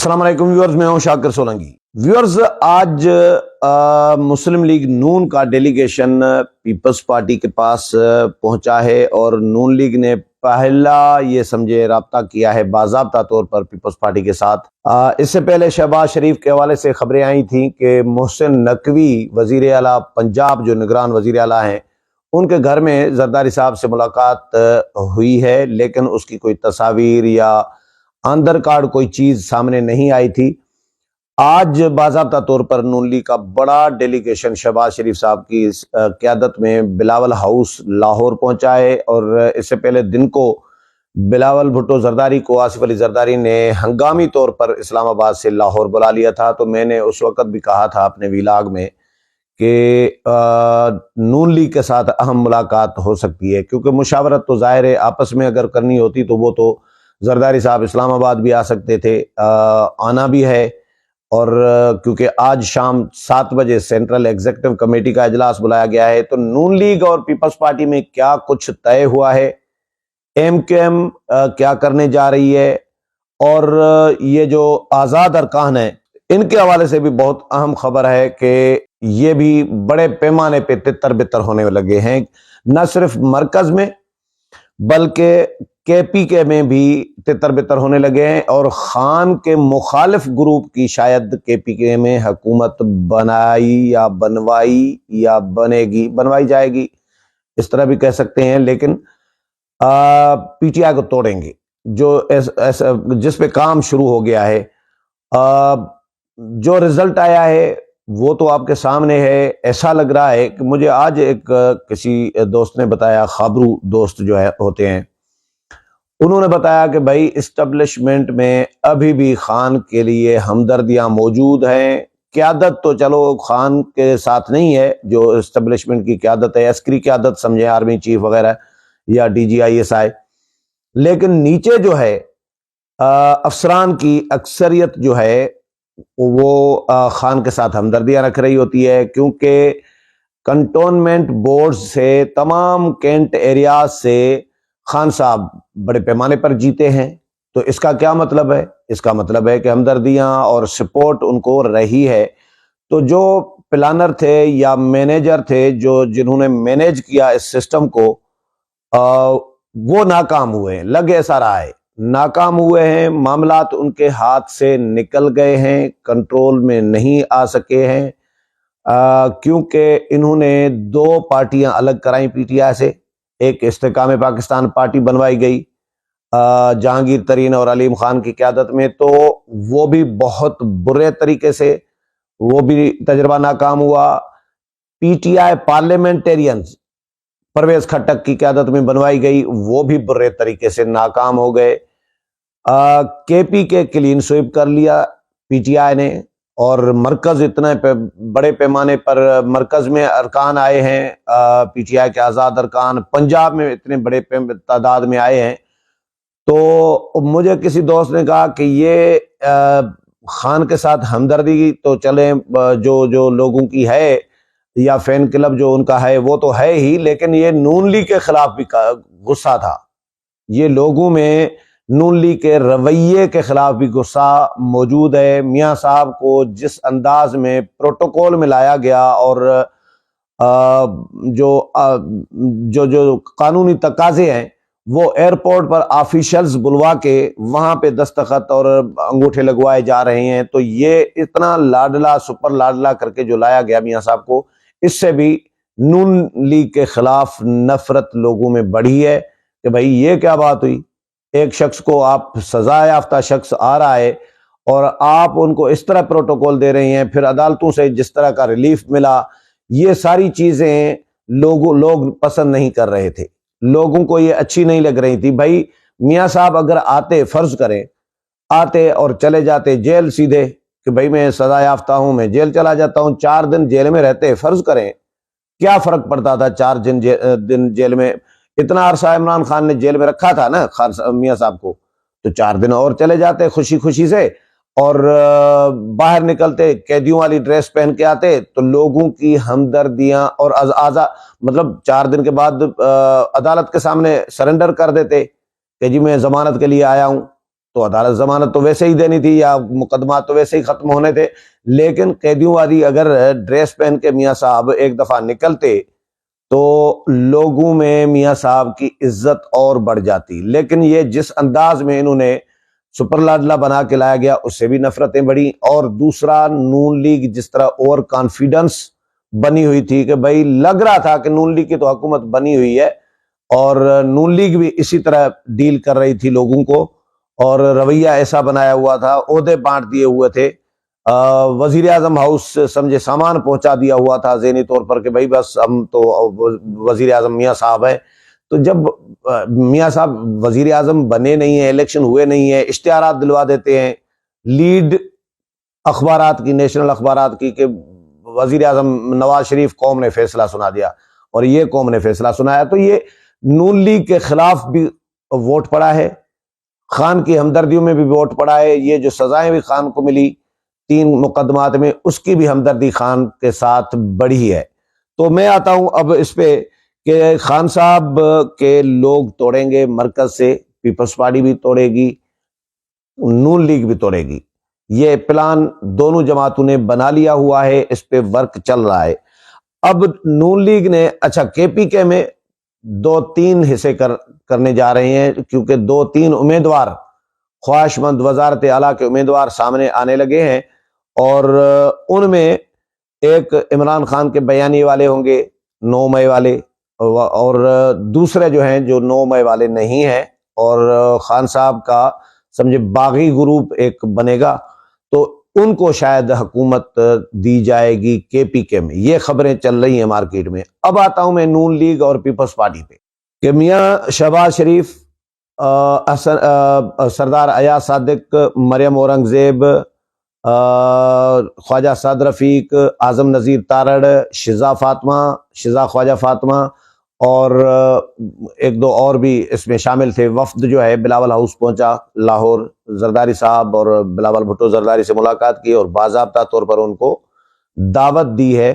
السلام علیکم ویورز، میں ہوں شاکر سولنگی۔ ویورز، آج مسلم لیگ نون کا ڈیلیگیشن پیپلز پارٹی کے پاس پہنچا ہے اور نون لیگ نے پہلا یہ سمجھے رابطہ کیا ہے باضابطہ طور پر پیپلز پارٹی کے ساتھ۔ اس سے پہلے شہباز شریف کے حوالے سے خبریں آئی تھیں کہ محسن نقوی وزیر اعلیٰ پنجاب جو نگران وزیر اعلیٰ ہیں، ان کے گھر میں زرداری صاحب سے ملاقات ہوئی ہے، لیکن اس کی کوئی تصاویر یا آندر کارڈ کوئی چیز سامنے نہیں آئی تھی۔ آج باضابطہ طور پر نون لیگ کا بڑا ڈیلیگیشن شہباز شریف صاحب کی قیادت میں بلاول ہاؤس لاہور پہنچا ہے، اور اس سے پہلے دن کو بلاول بھٹو زرداری کو آصف علی زرداری نے ہنگامی طور پر اسلام آباد سے لاہور بلا لیا تھا۔ تو میں نے اس وقت بھی کہا تھا اپنے ویلاگ میں کہ نون لیگ کے ساتھ اہم ملاقات ہو سکتی ہے، کیونکہ مشاورت تو ظاہر ہے آپس میں اگر کرنی ہوتی تو وہ تو زرداری صاحب اسلام آباد بھی آ سکتے تھے، آنا بھی ہے۔ اور کیونکہ آج شام 7 بجے سینٹرل ایگزیکٹو کمیٹی کا اجلاس بلایا گیا ہے، تو نون لیگ اور پیپلز پارٹی میں کیا کچھ طے ہوا ہے، ایم کیو ایم کیا کرنے جا رہی ہے، اور یہ جو آزاد ارکان ہیں ان کے حوالے سے بھی بہت اہم خبر ہے کہ یہ بھی بڑے پیمانے پہ تتر بتر ہونے لگے ہیں، نہ صرف مرکز میں بلکہ کے پی کے میں بھی تتر بتر ہونے لگے ہیں، اور خان کے مخالف گروپ کی شاید کے پی کے میں حکومت بنائی یا بنوائی یا بنوائی جائے گی، اس طرح بھی کہہ سکتے ہیں، لیکن پی ٹی آئی کو توڑیں گے، جس پہ کام شروع ہو گیا ہے۔ جو رزلٹ آیا ہے وہ تو آپ کے سامنے ہے۔ ایسا لگ رہا ہے کہ مجھے آج ایک کسی دوست نے بتایا، خابرو دوست جو ہوتے ہیں، انہوں نے بتایا کہ بھائی اسٹیبلشمنٹ میں ابھی بھی خان کے لیے ہمدردیاں موجود ہیں۔ قیادت تو چلو خان کے ساتھ نہیں ہے، جو اسٹیبلشمنٹ کی قیادت ہے، عسکری قیادت سمجھیں، آرمی چیف وغیرہ یا D G I S I, لیکن نیچے جو ہے افسران کی اکثریت جو ہے وہ خان کے ساتھ ہمدردیاں رکھ رہی ہوتی ہے، کیونکہ کنٹونمنٹ بورڈ سے تمام کینٹ ایریاز سے خان صاحب بڑے پیمانے پر جیتے ہیں۔ تو اس کا کیا مطلب ہے؟ اس کا مطلب ہے کہ ہمدردیاں اور سپورٹ ان کو رہی ہے۔ تو جو پلانر تھے یا مینیجر تھے، جنہوں نے مینیج کیا اس سسٹم کو، وہ ناکام ہوئے ہیں، لگ ایسا رہا ہے ناکام ہوئے ہیں، معاملات ان کے ہاتھ سے نکل گئے ہیں، کنٹرول میں نہیں آ سکے ہیں، کیونکہ انہوں نے 2 پارٹیاں الگ کرائیں پی ٹی آئی سے۔ ایک استحکام پاکستان پارٹی بنوائی گئی جہانگیر ترین اور علیم خان کی قیادت میں، تو وہ بھی بہت برے طریقے سے وہ بھی تجربہ ناکام ہوا۔ P T I parliamentarians Pervez Khattak کی قیادت میں بنوائی گئی، وہ بھی برے طریقے سے ناکام ہو گئے۔ کے پی کے کلین سویپ کر لیا پی ٹی آئی نے، اور مرکز اتنے بڑے پیمانے پر مرکز میں ارکان آئے ہیں، پی ٹی آئی کے آزاد ارکان پنجاب میں اتنے بڑے تعداد میں آئے ہیں۔ تو مجھے کسی دوست نے کہا کہ یہ خان کے ساتھ ہمدردی تو چلیں جو لوگوں کی ہے، یا فین کلب جو ان کا ہے وہ تو ہے ہی، لیکن یہ نون لیگ کے خلاف بھی غصہ تھا، یہ لوگوں میں نون لیگ کے رویے کے خلاف بھی غصہ موجود ہے۔ میاں صاحب کو جس انداز میں پروٹوکول میں لایا گیا، اور جو قانونی تقاضے ہیں وہ ایئرپورٹ پر آفیشلز بلوا کے وہاں پہ دستخط اور انگوٹھے لگوائے جا رہے ہیں، تو یہ اتنا لاڈلا سپر لاڈلا کر کے جو لایا گیا میاں صاحب کو، اس سے بھی نون لیگ کے خلاف نفرت لوگوں میں بڑھی ہے کہ بھائی یہ کیا بات ہوئی، ایک شخص کو آپ سزا یافتہ شخص آ رہا ہے اور آپ ان کو اس طرح پروٹوکول دے رہے ہیں، پھر عدالتوں سے جس طرح کا ریلیف ملا، یہ ساری چیزیں لوگ پسند نہیں کر رہے تھے، لوگوں کو یہ اچھی نہیں لگ رہی تھی۔ بھائی میاں صاحب اگر آتے، فرض کریں آتے اور چلے جاتے جیل سیدھے کہ بھائی میں سزا یافتہ ہوں، میں جیل چلا جاتا ہوں، 4 دن جیل میں رہتے، فرض کریں کیا فرق پڑتا تھا؟ 4 دن جیل میں، اتنا عرصہ عمران خان نے جیل میں رکھا تھا نا میاں صاحب کو، تو 4 دن اور چلے جاتے خوشی خوشی سے، اور باہر نکلتے قیدیوں والی ڈریس پہن کے آتے، تو لوگوں کی ہمدردیاں اور مطلب 4 دن کے بعد عدالت کے سامنے سرنڈر کر دیتے کہ جی میں ضمانت کے لیے آیا ہوں، تو عدالت ضمانت تو ویسے ہی دینی تھی یا مقدمات تو ویسے ہی ختم ہونے تھے، لیکن قیدیوں والی اگر ڈریس پہن کے میاں صاحب ایک دفعہ نکلتے تو لوگوں میں میاں صاحب کی عزت اور بڑھ جاتی، لیکن یہ جس انداز میں انہوں نے سپر لاڈلا بنا کے لایا گیا اس سے بھی نفرتیں بڑھی۔ اور دوسرا، نون لیگ جس طرح اوور کانفیڈنس بنی ہوئی تھی کہ بھائی لگ رہا تھا کہ نون لیگ کی تو حکومت بنی ہوئی ہے، اور نون لیگ بھی اسی طرح ڈیل کر رہی تھی لوگوں کو، اور رویہ ایسا بنایا ہوا تھا، عہدے بانٹ دیے ہوئے تھے، وزیر اعظم ہاؤس سمجھے سامان پہنچا دیا ہوا تھا ذہنی طور پر کہ بھائی بس ہم تو وزیر اعظم میاں صاحب ہیں۔ تو جب میاں صاحب وزیر اعظم بنے نہیں ہیں، الیکشن ہوئے نہیں ہیں، اشتہارات دلوا دیتے ہیں لیڈ اخبارات کی، نیشنل اخبارات کی، کہ وزیر اعظم نواز شریف قوم نے فیصلہ سنا دیا، اور یہ قوم نے فیصلہ سنایا، تو یہ نون لیگ کے خلاف بھی ووٹ پڑا ہے، خان کی ہمدردیوں میں بھی ووٹ پڑا ہے، یہ جو سزائیں بھی خان کو ملی 3 مقدمات میں، اس کی بھی ہمدردی خان کے ساتھ بڑھی ہے۔ تو میں آتا ہوں اب اس پہ کہ خان صاحب کے لوگ توڑیں گے مرکز سے، پیپلز پارٹی بھی توڑے گی، نون لیگ بھی توڑے گی، یہ پلان دونوں جماعتوں نے بنا لیا ہوا ہے، اس پہ ورک چل رہا ہے۔ اب نون لیگ نے کے پی کے میں 2-3 حصے کرنے جا رہے ہیں، کیونکہ 2-3 امیدوار خواہش مند وزارت اعلیٰ کے امیدوار سامنے آنے لگے ہیں، اور ان میں ایک عمران خان کے بیانی والے ہوں گے 9 مئی والے، اور دوسرے جو ہیں جو 9 مئی والے نہیں ہیں، اور خان صاحب کا سمجھے باغی گروپ ایک بنے گا، تو ان کو شاید حکومت دی جائے گی کے پی کے میں، یہ خبریں چل رہی ہیں مارکیٹ میں۔ اب آتا ہوں میں نون لیگ اور پیپلز پارٹی پہ کہ میاں شہباز شریف، سردار ایاز صادق، مریم اورنگزیب، خواجہ سعد رفیق، اعظم نذیر تارڑ، شزا خواجہ فاطمہ، اور 1-2 اور بھی اس میں شامل تھے۔ وفد جو ہے بلاول ہاؤس پہنچا لاہور، زرداری صاحب اور بلاول بھٹو زرداری سے ملاقات کی، اور باضابطہ طور پر ان کو دعوت دی ہے،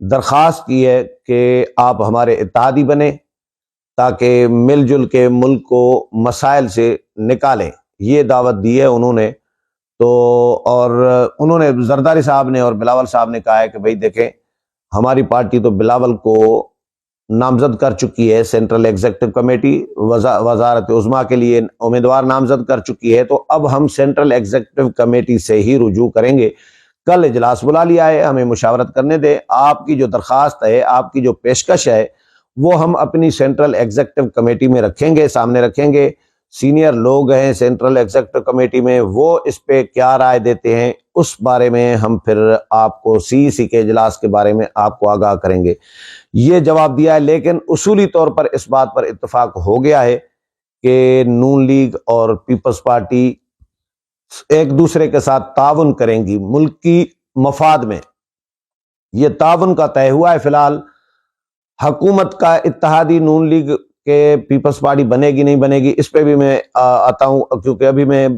درخواست کی ہے کہ آپ ہمارے اتحادی بنیں تاکہ مل جل کے ملک کو مسائل سے نکالیں، یہ دعوت دی ہے انہوں نے۔ تو اور انہوں نے زرداری صاحب نے اور بلاول صاحب نے کہا ہے کہ بھئی دیکھیں، ہماری پارٹی تو بلاول کو نامزد کر چکی ہے، سینٹرل ایگزیکٹو کمیٹی وزارت عظمیٰ کے لیے امیدوار نامزد کر چکی ہے، تو اب ہم سینٹرل ایگزیکٹو کمیٹی سے ہی رجوع کریں گے۔ کل اجلاس بلا لیا ہے، ہمیں مشاورت کرنے دیں، آپ کی جو درخواست ہے، آپ کی جو پیشکش ہے، وہ ہم اپنی سینٹرل ایگزیکٹو کمیٹی میں رکھیں گے، سامنے رکھیں گے۔ سینئر لوگ ہیں سینٹرل ایگزیکٹو کمیٹی میں، وہ اس پہ کیا رائے دیتے ہیں اس بارے میں ہم پھر آپ کو سی کے اجلاس کے بارے میں آپ کو آگاہ کریں گے، یہ جواب دیا ہے۔ لیکن اصولی طور پر اس بات پر اتفاق ہو گیا ہے کہ نون لیگ اور پیپلز پارٹی ایک دوسرے کے ساتھ تعاون کریں گی ملک کی مفاد میں، یہ تعاون کا طے ہوا ہے۔ فی الحال حکومت کا اتحادی نون لیگ کہ پیپلز پارٹی بنے گی نہیں بنے گی، اس پہ بھی میں آتا ہوں، کیونکہ ابھی میں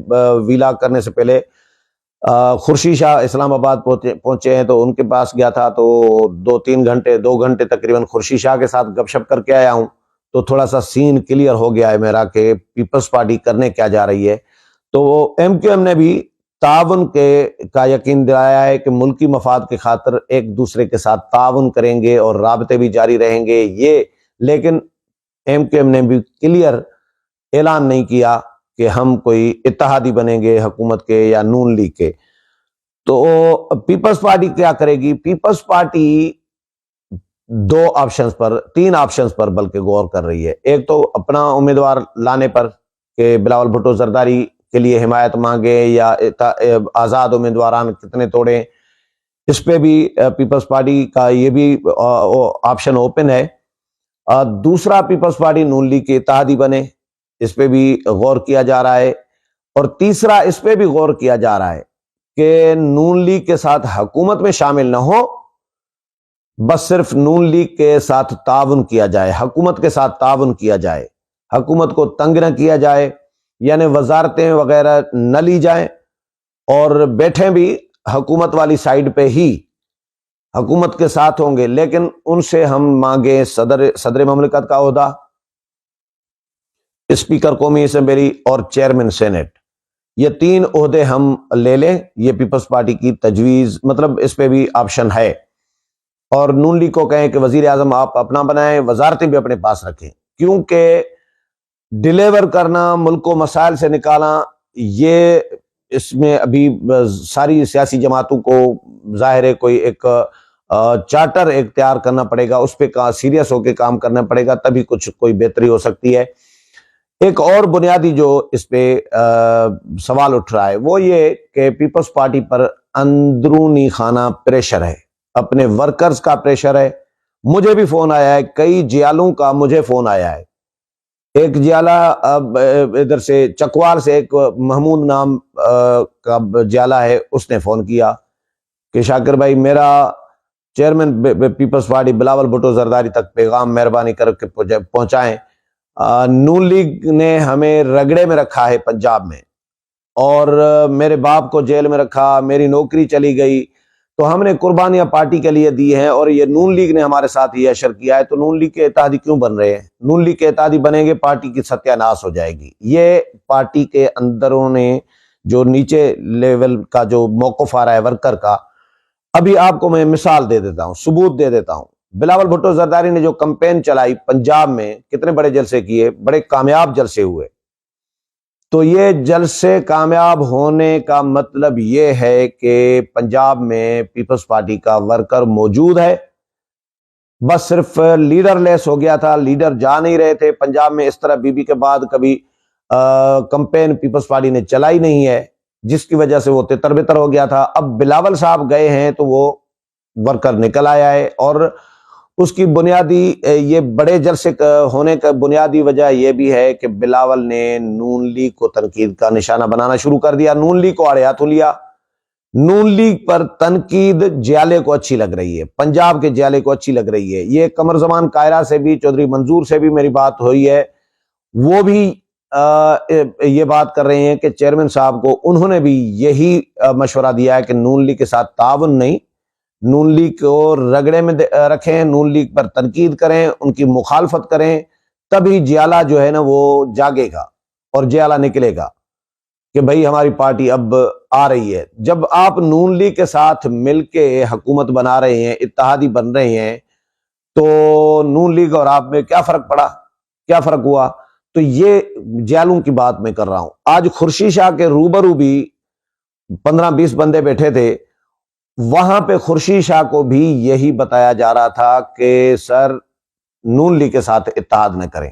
ویلاگ کرنے سے پہلے خورشید شاہ اسلام آباد پہنچے ہیں، تو ان کے پاس گیا تھا، تو 2 گھنٹے تقریباً خورشید شاہ کے ساتھ گپ شپ کر کے آیا ہوں، تو تھوڑا سا سین کلیئر ہو گیا ہے میرا کہ پیپلز پارٹی کرنے کیا جا رہی ہے۔ تو ایم کیو ایم نے بھی تعاون کا یقین دلایا ہے کہ ملکی مفاد کی خاطر ایک دوسرے کے ساتھ تعاون کریں گے اور رابطے بھی جاری رہیں گے، یہ لیکن ایم کیو ایم نے بھی کلیئر اعلان نہیں کیا کہ ہم کوئی اتحادی بنیں گے حکومت کے یا نون لیگ کے۔ تو پیپلز پارٹی کیا کرے گی؟ پیپلز پارٹی 3 آپشنز پر بلکہ غور کر رہی ہے۔ ایک تو اپنا امیدوار لانے پر کہ بلاول بھٹو زرداری کے لیے حمایت مانگے یا آزاد امیدواران کتنے توڑیں، اس پہ بھی پیپلز پارٹی کا یہ بھی آپشن اوپن ہے۔ دوسرا، پیپلز پارٹی نون لیگ کے اتحادی بنے، اس پہ بھی غور کیا جا رہا ہے۔ اور تیسرا، اس پہ بھی غور کیا جا رہا ہے کہ نون لیگ کے ساتھ حکومت میں شامل نہ ہو، بس صرف نون لیگ کے ساتھ تعاون کیا جائے، حکومت کے ساتھ تعاون کیا جائے، حکومت کو تنگ نہ کیا جائے، یعنی وزارتیں وغیرہ نہ لی جائیں، اور بیٹھیں بھی حکومت والی سائیڈ پہ ہی، حکومت کے ساتھ ہوں گے، لیکن ان سے ہم مانگیں صدر مملکت کا عہدہ، اسپیکر قومی اسمبلی اور چیئرمین سینٹ۔ یہ 3 عہدے ہم لے لیں، یہ پیپلز پارٹی کی تجویز، مطلب اس پہ بھی آپشن ہے، اور نون لیگ کو کہیں کہ وزیر اعظم آپ اپنا بنائیں، وزارتیں بھی اپنے پاس رکھیں، کیونکہ ڈیلیور کرنا، ملک کو مسائل سے نکالنا، یہ اس میں ابھی ساری سیاسی جماعتوں کو ظاہر ہے کوئی ایک چارٹر اختیار کرنا پڑے گا، اس پہ سیریس ہو کے کام کرنا پڑے گا، تبھی کچھ کوئی بہتری ہو سکتی ہے۔ ایک اور بنیادی جو اس پہ سوال اٹھ رہا ہے وہ یہ کہ پیپلز پارٹی پر اندرونی خانہ پریشر ہے، اپنے ورکرز کا پریشر ہے۔ مجھے بھی فون آیا ہے، کئی جیالوں کا مجھے فون آیا ہے۔ ایک جیالہ ادھر سے چکوال سے، ایک محمود نام کا جیالہ ہے، اس نے فون کیا کہ شاکر بھائی میرا چیئرمین پیپلز پارٹی بلاول بھٹو زرداری تک پیغام مہربانی کر کے پہنچائیں، نون لیگ نے ہمیں رگڑے میں رکھا ہے پنجاب میں، اور میرے باپ کو جیل میں رکھا، میری نوکری چلی گئی، تو ہم نے قربانیاں پارٹی کے لیے دی ہیں، اور یہ نون لیگ نے ہمارے ساتھ یہ اشر کیا ہے، تو نون لیگ کے اتحادی کیوں بن رہے ہیں؟ نون لیگ کے اتحادی بنیں گے پارٹی کی ستیہ ناش ہو جائے گی۔ یہ پارٹی کے اندروں نے جو نیچے لیول کا جو موقف آ رہا ہے ورکر کا، ابھی آپ کو میں مثال دے دیتا ہوں، ثبوت دے دیتا ہوں۔ بلاول بھٹو زرداری نے جو کمپین چلائی پنجاب میں، کتنے بڑے جلسے کیے، بڑے کامیاب جلسے ہوئے، تو یہ جلسے کامیاب ہونے کا مطلب یہ ہے کہ پنجاب میں پیپلز پارٹی کا ورکر موجود ہے، بس صرف لیڈر لیس ہو گیا تھا، لیڈر جا نہیں رہے تھے پنجاب میں۔ اس طرح بی بی کے بعد کبھی کمپین پیپلز پارٹی نے چلائی نہیں ہے، جس کی وجہ سے وہ تتر بتر ہو گیا تھا۔ اب بلاول صاحب گئے ہیں تو وہ ورکر نکل آیا ہے، اور اس کی بنیادی یہ بڑے جلسے ہونے کا بنیادی وجہ یہ بھی ہے کہ بلاول نے نون لیگ کو تنقید کا نشانہ بنانا شروع کر دیا، نون لیگ کو آڑے ہاتھوں لیا۔ نون لیگ پر تنقید جیالے کو اچھی لگ رہی ہے، پنجاب کے جیالے کو اچھی لگ رہی ہے۔ یہ قمر زمان قاہرہ سے بھی، چودھری منظور سے بھی میری بات ہوئی ہے، وہ بھی یہ بات کر رہے ہیں کہ چیئرمین صاحب کو انہوں نے بھی یہی مشورہ دیا ہے کہ نون لیگ کے ساتھ تعاون نہیں، نون لیگ کو رگڑے میں رکھیں، نون لیگ پر تنقید کریں، ان کی مخالفت کریں، تبھی جیالہ جو ہے نا وہ جاگے گا اور جیالہ نکلے گا کہ بھئی ہماری پارٹی اب آ رہی ہے۔ جب آپ نون لیگ کے ساتھ مل کے حکومت بنا رہے ہیں، اتحادی بن رہے ہیں، تو نون لیگ اور آپ میں کیا فرق پڑا، کیا فرق ہوا؟ تو یہ جیالوں کی بات میں کر رہا ہوں۔ آج خورشید شاہ کے روبرو بھی 15-20 بندے بیٹھے تھے، وہاں پہ خورشید شاہ کو بھی یہی بتایا جا رہا تھا کہ سر نون لیگ کے ساتھ اتحاد نہ کریں،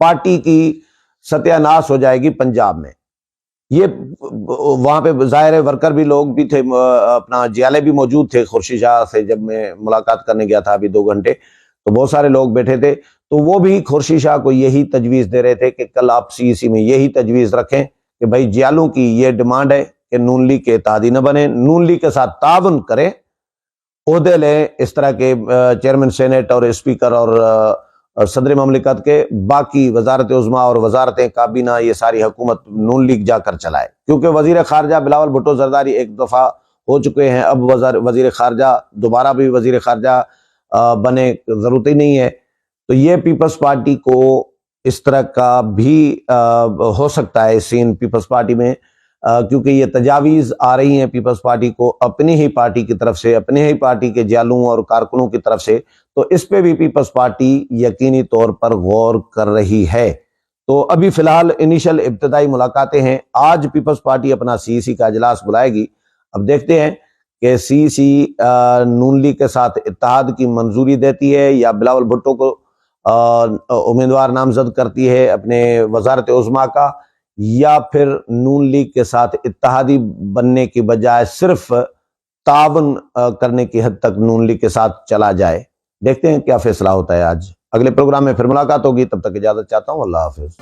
پارٹی کی ستیہ ناش ہو جائے گی پنجاب میں۔ یہ وہاں پہ ظاہر ورکر بھی لوگ بھی تھے، اپنا جیالے بھی موجود تھے۔ خورشید شاہ سے جب میں ملاقات کرنے گیا تھا ابھی 2 گھنٹے، تو بہت سارے لوگ بیٹھے تھے، تو وہ بھی خورشید شاہ کو یہی تجویز دے رہے تھے کہ کل آپ CEC میں یہی تجویز رکھیں کہ بھائی جیالوں کی یہ ڈیمانڈ ہے کہ نون لیگ کے اتحادی نہ بنے، نون لیگ کے ساتھ تعاون کریں، عہدے لیں، اس طرح کے چیئرمین سینیٹ اور اسپیکر اور صدر مملکت کے، باقی وزارت عظمیٰ اور وزارتیں کابینہ یہ ساری حکومت نون لیگ جا کر چلائے، کیونکہ وزیر خارجہ بلاول بھٹو زرداری ایک دفعہ ہو چکے ہیں، اب وزیر خارجہ دوبارہ بھی وزیر خارجہ بنے، ضرورت ہی نہیں ہے۔ تو یہ پیپلز پارٹی کو اس طرح کا بھی ہو سکتا ہے سین پیپلز پارٹی میں، کیونکہ یہ تجاویز آ رہی ہیں پیپلز پارٹی کو اپنی ہی پارٹی کی طرف سے، اپنے ہی پارٹی کے جیالوں اور کارکنوں کی طرف سے، تو اس پہ بھی پیپلز پارٹی یقینی طور پر غور کر رہی ہے۔ تو ابھی فی الحال انیشل ابتدائی ملاقاتیں ہیں، آج پیپلز پارٹی اپنا CEC کا اجلاس بلائے گی، اب دیکھتے ہیں کہ CEC نون لیگ کے ساتھ اتحاد کی منظوری دیتی ہے یا بلاول بھٹو کو امیدوار نامزد کرتی ہے اپنے وزارت عظمیٰ کا، یا پھر نون لیگ کے ساتھ اتحادی بننے کی بجائے صرف تعاون کرنے کی حد تک نون لیگ کے ساتھ چلا جائے۔ دیکھتے ہیں کیا فیصلہ ہوتا ہے آج۔ اگلے پروگرام میں پھر ملاقات ہوگی، تب تک اجازت چاہتا ہوں، اللہ حافظ۔